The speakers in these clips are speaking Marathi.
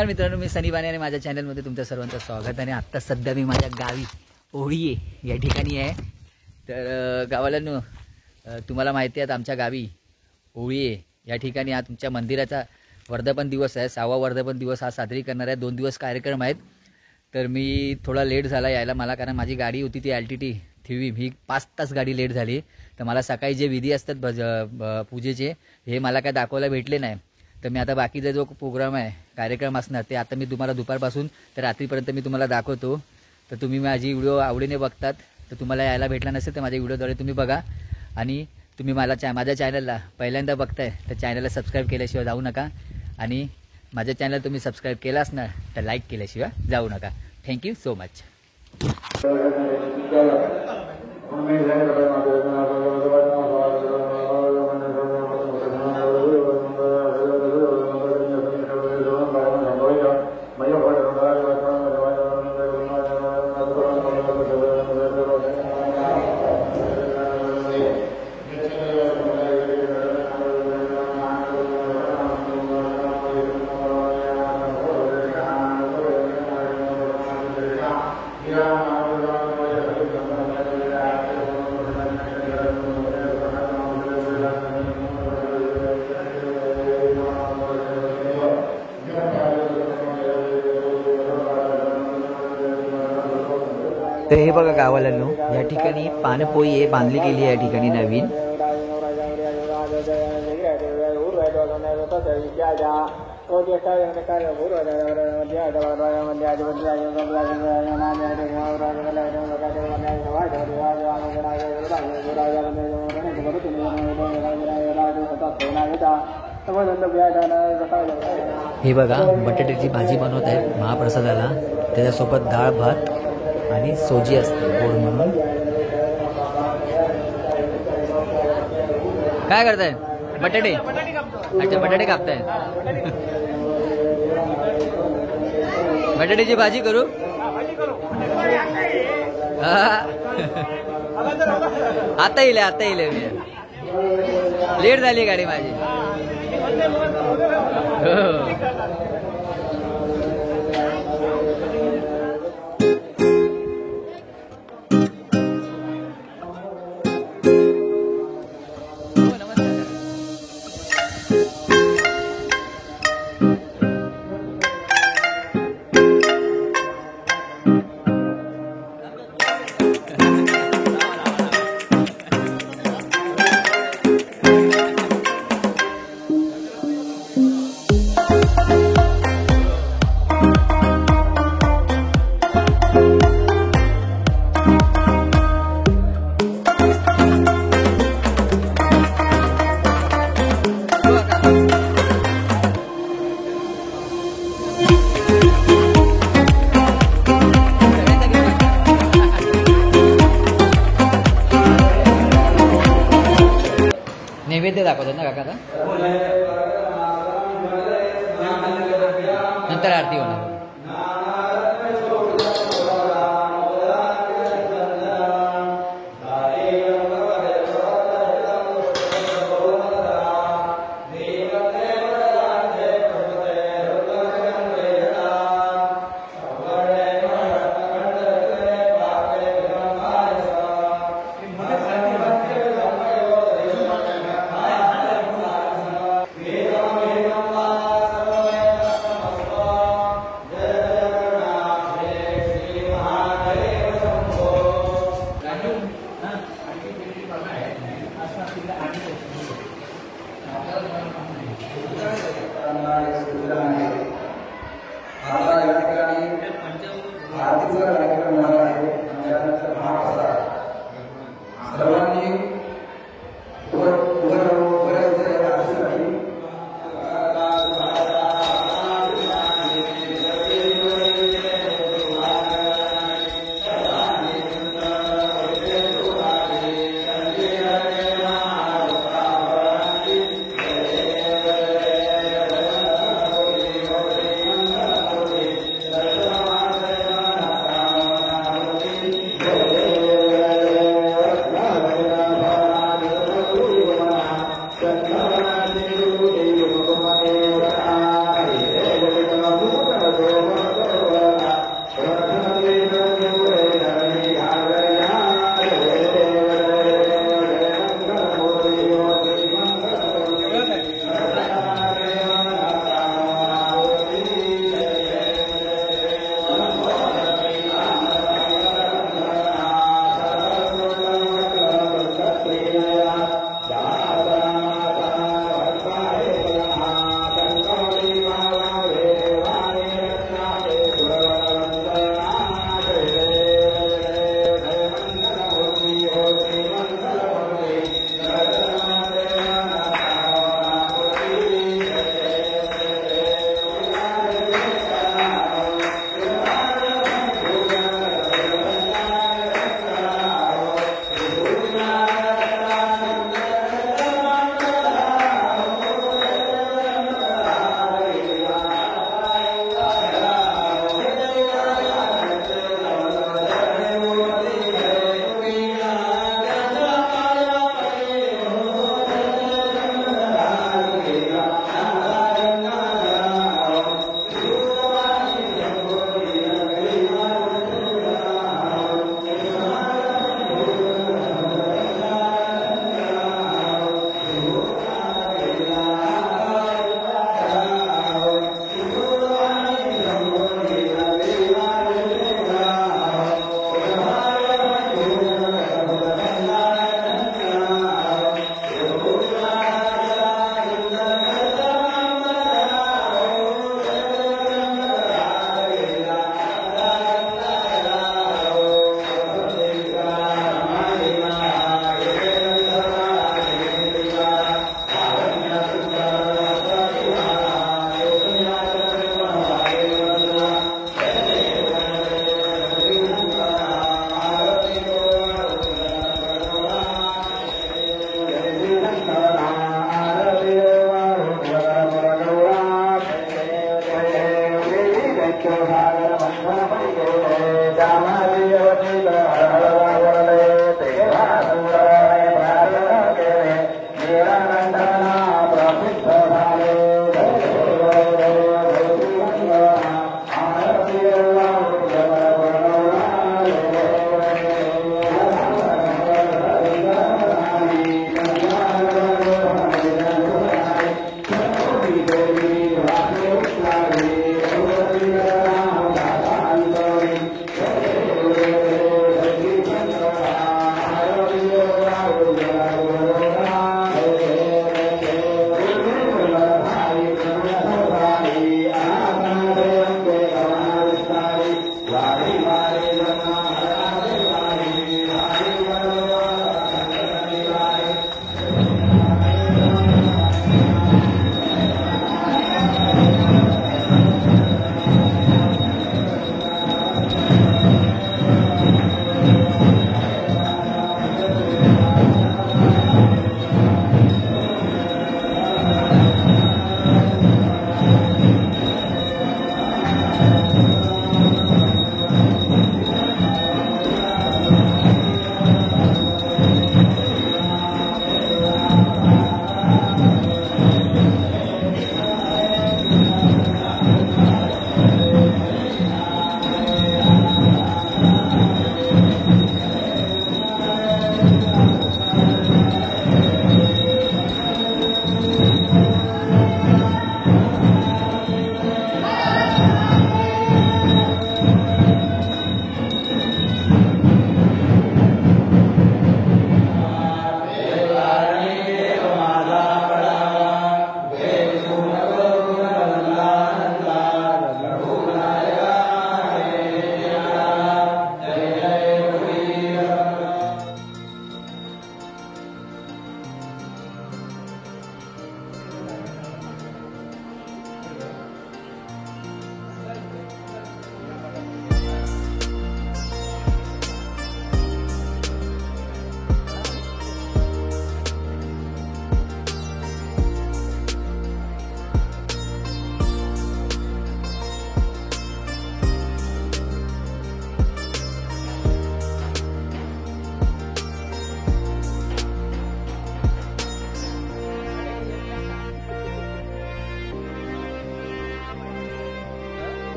नमस्कार मित्रांनो, मी सनी बाने आणि माझ्या चॅनलमध्ये तुमच्या सर्वांचं स्वागत. आणि आत्ता सध्या मी माझ्या गावी ओळीये या ठिकाणी आहे. तर गावालांनो, तुम्हाला माहिती आहे आमच्या गावी ओळीये या ठिकाणी आज तुमच्या मंदिराचा वर्धापन दिवस आहे. 6वा वर्धापन दिवस हा साजरी करणार आहे. 2 दिवस कार्यक्रम आहेत. तर मी थोडा लेट झाला यायला मला, कारण माझी गाडी होती ती LTT थ्री ही 5 तास गाडी लेट झाली. तर मला सकाळी जे विधी असतात पूजेचे हे मला काय दाखवायला भेटले नाही. तर मी आता बाकीचा जो प्रोग्राम आहे कार्यक्रम असणार ते आता मी तुम्हाला दुपारपासून तर रात्रीपर्यंत मी तुम्हाला दाखवतो. तर तुम्ही माझी व्हिडिओ आवडीने बघतात. तर तुम्हाला यायला भेटला नसेल तर माझ्या व्हिडिओद्वारे तुम्ही बघा. आणि तुम्ही माझ्या चॅनलला पहिल्यांदा बघताय तर चॅनलला सबस्क्राईब केल्याशिवाय जाऊ नका. आणि माझ्या चॅनल तुम्ही सबस्क्राईब केला असणार तर लाईक केल्याशिवाय जाऊ नका. Thank you so much. तर हे बघा गावालांनो, या ठिकाणी पानपोई हे बांधली गेली आहे या ठिकाणी नवीन. हे बघा बटाट्याची भाजी बनवत आहेत महाप्रसादाला. त्याच्यासोबत डाळ भात आणि सोजी असते गोड म्हणून. काय करताय? बटाटे. अच्छा, बटाटे कापताय. बटाट्याची भाजी करू. आता येईल. लेट झाली गाडी माझी. नैवेद्य दाखवतात ना काका? नंतर आरती होणार.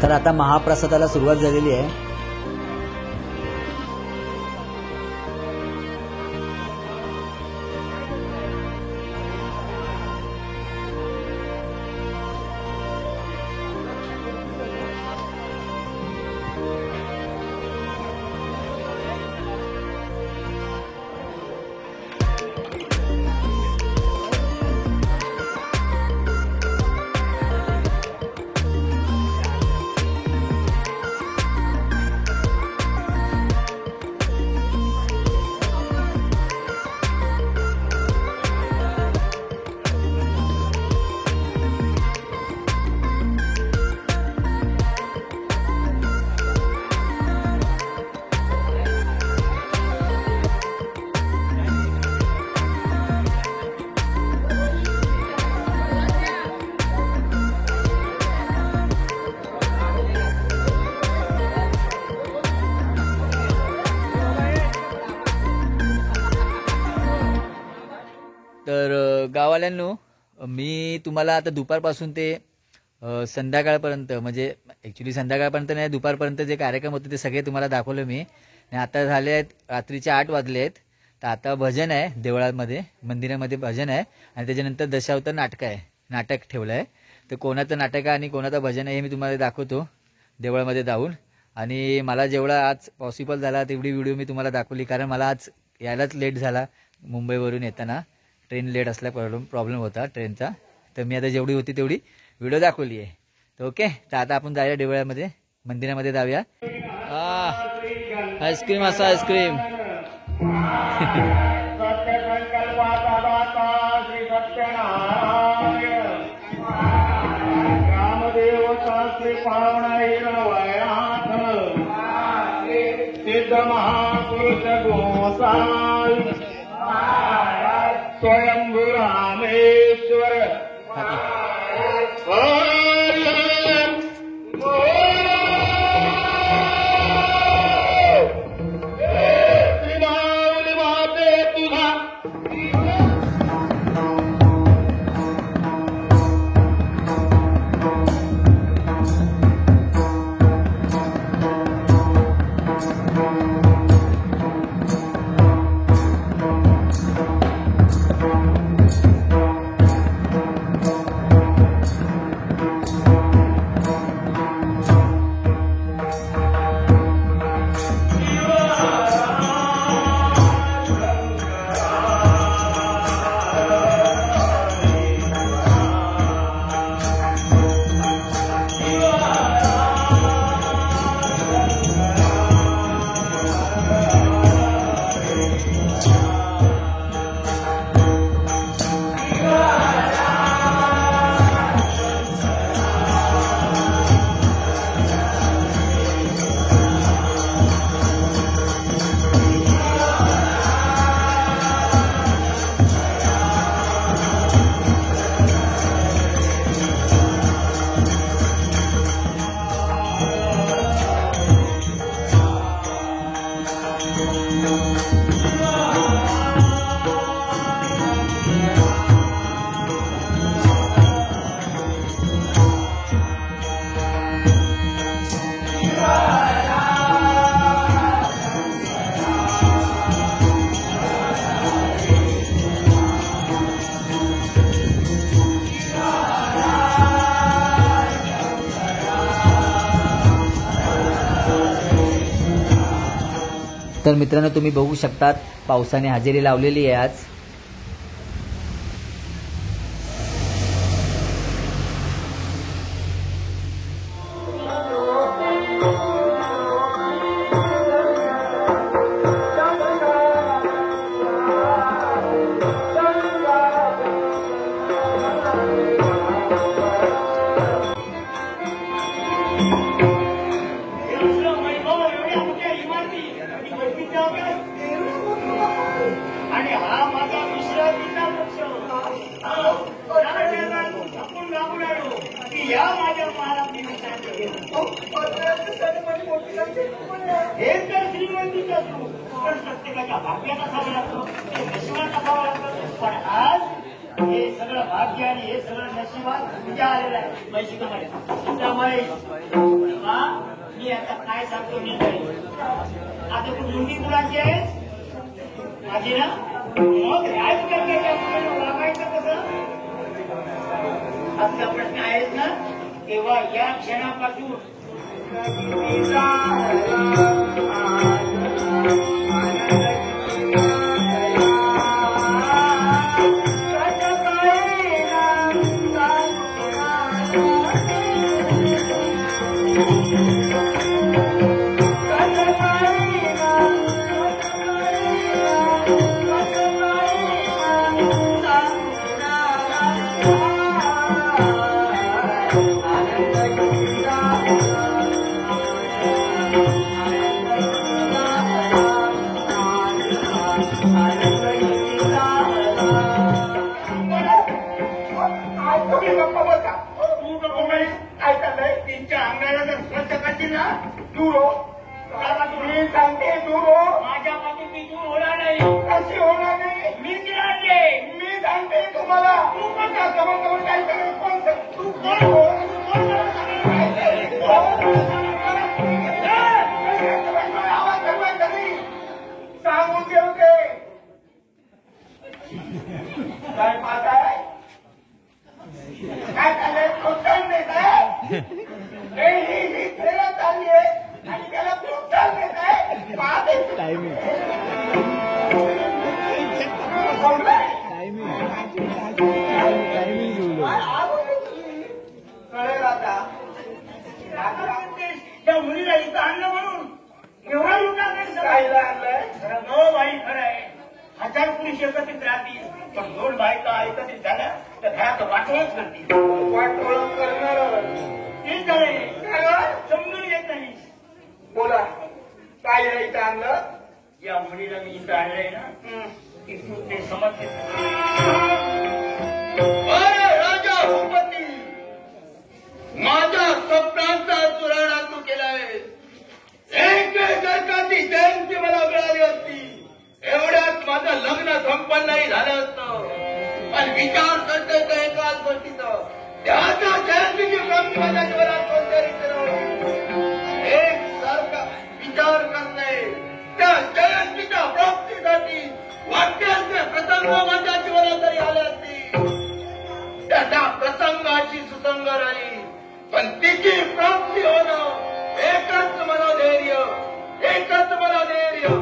तर आता महाप्रसादाला सुरुवात झालेली आहे. तर गावाल्यांनो, मी तुम्हाला आता दुपारपासून ते संध्याकाळपर्यंत, म्हणजे ॲक्च्युली संध्याकाळपर्यंत नाही, दुपारपर्यंत जे कार्यक्रम होते ते सगळे तुम्हाला दाखवलं मी. आणि आता झाले आहेत रात्रीचे 8 वाजले आहेत. तर आता भजन आहे देवळामध्ये, मंदिरामध्ये भजन आहे आणि त्याच्यानंतर दशावतार नाटक ठेवलं आहे. तर कोणाचं नाटक आहे आणि कोणाचं भजन आहे हे मी तुम्हाला दाखवतो देवळामध्ये जाऊन. आणि मला जेवढा आज पॉसिबल झाला तेवढी व्हिडिओ मी तुम्हाला दाखवली, कारण मला आज यायलाच लेट झाला. मुंबईवरून येताना ट्रेन लेट असल्या प्रॉब्लेम होता ट्रेनचा. तर मी आता जेवढी होती तेवढी व्हिडिओ दाखवली आहे. तर ओके, तर आता आपण जाऊया देवळामध्ये, मंदिरामध्ये जाऊया. आईस्क्रीम असा आईस्क्रीम. स्वयंभू रामेश्वर तर मित्रांनो, तुम्ही बघू शकतात पावसाने हजेरी लावलेली आहे आज. आणि हा माझा विश्रांतीचा पक्ष आपण राहून आलो की या माझ्या महाराष्ट्री हे तर श्रीमंतीचं रूप, पण प्रत्येकाच्या भाग्यात असावं लागतं, ते नशिबात असावं लागतं. पण आज हे सगळं भाग्य आणि हे सगळं नशिबात उद्या आलेलं आहे. मैशिकामध्ये त्यामुळे हा मी आता काय सांगतो मी तरी आता तू मुंडी कुणाची आहेस माझी ना मग राजकारणाच्या वागायचं कसं असा प्रश्न आहेस ना तेव्हा या क्षणापासून माझ्या पाठी दूर होणार नाही कशी होणार नाही मी गिळाले मी सांगते तुम्हाला तू पण काय कोण तू सांगून घेऊ दे काय पाहताय काय चाललंय प्रोत्साहन देत आहे ही खेळत चालली आहे आणि त्याला प्रोत्साहन देत आहे पाहते कळेल आता त्या मुलीला इथं आणलं म्हणून एवढा लोकांना कायला आणलंय खरं नो बाई खरं आहे 1000 पुरुष एकत्रित राहतील पण 2 बायका एकत्रित झाल्या तर घरात वाटोळच करतील वाटोळ करणार ते झालंय समजून येत नाही बोला काय इथं आणलं या मुलीला मी इथं आणलंय ना इथून ते समजते राजा भूपती माझ्या स्वप्नांचा चुराडा तू केलाय एक सरकारची जयंती मला मिळाली असती एवढ्यात माझं लग्न संपन्नही झालं असतं पण विचार करते तर एकाच गोष्टीचं त्याच्या जयंतीची प्राप्ती माझ्या जीवनात कोणतरी एक सरकार विचार करते त्या जयंतीच्या प्राप्तीसाठी वाक्यांचे प्रसंग माझ्या जीवनात जरी आले असतील त्या प्रसंगाची सुसंग राहील पण तिची प्राप्ती होणं एकच मनोधैर्य एकच मनोधैर्य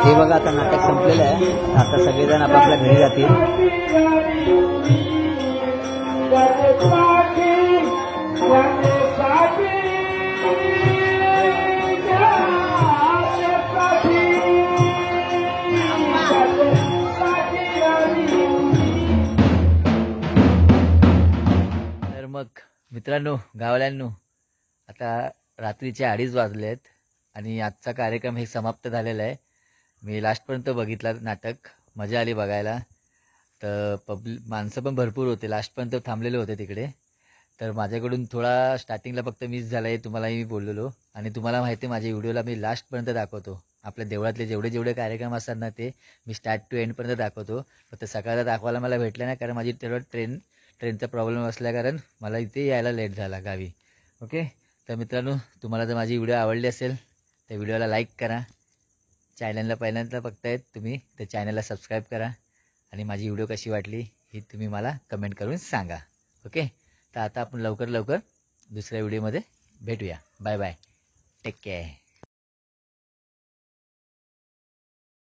हे बघा आता नाटक संपलेलं आहे. आता सगळेजण आपापल्या घरी जातील. तर मग मित्रांनो, गावल्यांनो, आता रात्रीचे 2:30 वाजले आहेत आणि आजचा कार्यक्रम हे समाप्त झालेला आहे. मी लास्टपर्यंत बघितला नाटक, मजा आली बघायला. तर माणसं पण भरपूर होते, लास्टपर्यंत थांबलेले होते तिकडे. तर माझ्याकडून थोडा स्टार्टिंगला फक्त मिस झाला आहे, तुम्हालाही मी बोललेलो. आणि तुम्हाला माहिती आहे माझ्या व्हिडिओला मी लास्टपर्यंत दाखवतो. आपल्या देवळातले जेवढे कार्यक्रम असतात ना ते मी स्टार्ट टू एंडपर्यंत दाखवतो. फक्त सकाळचा दाखवायला मला भेटलं नाही, कारण माझी तेवढं ट्रेनचा प्रॉब्लेम असल्या कारण मला इथे यायला लेट झाला गावी. ओके, तर मित्रांनो, तुम्हाला जर माझी व्हिडिओ आवडली असेल तर व्हिडिओला लाईक करा. चॅनलला पहिल्यांदा बघतायत तुम्ही तर चॅनलला सबस्क्राईब करा. आणि माझी व्हिडिओ कशी वाटली ही तुम्ही मला कमेंट करून सांगा. ओके, तर आता आपण लवकर दुसऱ्या व्हिडिओमध्ये भेटूया. Bye bye, take care.